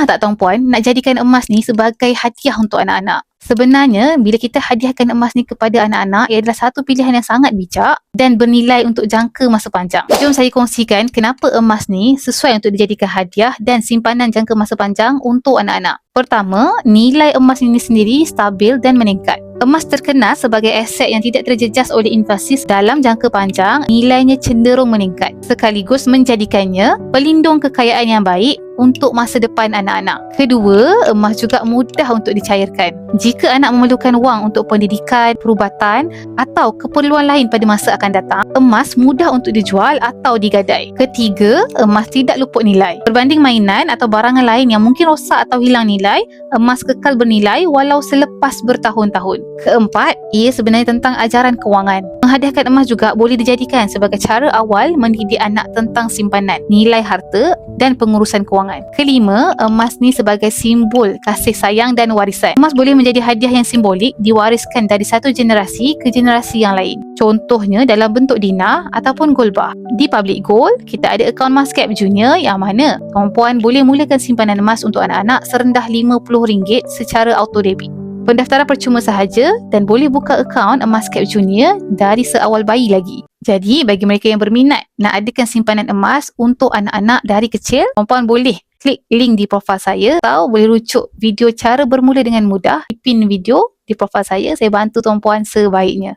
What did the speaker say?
Pernah tak tuan-puan nak jadikan emas ni sebagai hadiah untuk anak-anak? Sebenarnya, bila kita hadiahkan emas ni kepada anak-anak, ia adalah satu pilihan yang sangat bijak dan bernilai untuk jangka masa panjang. Jom saya kongsikan kenapa emas ni sesuai untuk dijadikan hadiah dan simpanan jangka masa panjang untuk anak-anak. Pertama, nilai emas ini sendiri stabil dan meningkat. Emas terkenal sebagai aset yang tidak terjejas oleh inflasi dalam jangka panjang, nilainya cenderung meningkat, sekaligus menjadikannya pelindung kekayaan yang baik untuk masa depan anak-anak. Kedua, emas juga mudah untuk dicairkan. Jika anak memerlukan wang untuk pendidikan, perubatan atau keperluan lain pada masa akan datang, emas mudah untuk dijual atau digadai. Ketiga, emas tidak luput nilai. Berbanding mainan atau barangan lain yang mungkin rosak atau hilang nilai, emas kekal bernilai walau selepas bertahun-tahun. Keempat, ia sebenarnya tentang ajaran kewangan. Menghadiahkan emas juga boleh dijadikan sebagai cara awal mendidik anak tentang simpanan, nilai harta dan pengurusan kewangan. Kelima, emas ni sebagai simbol kasih sayang dan warisan. Emas boleh menjadi hadiah yang simbolik diwariskan dari satu generasi ke generasi yang lain. Contohnya dalam bentuk dinar ataupun gold bar. Di Public Gold, kita ada akaun Emascap Junior yang mana perempuan boleh mulakan simpanan emas untuk anak-anak serendah RM50 secara auto debit. Pendaftaran percuma sahaja dan boleh buka akaun Emascap Junior dari seawal bayi lagi. Jadi, bagi mereka yang berminat nak adakan simpanan emas untuk anak-anak dari kecil, perempuan boleh klik link di profil saya atau boleh rujuk video cara bermula dengan mudah di pin video di profil saya bantu tuan-puan sebaiknya.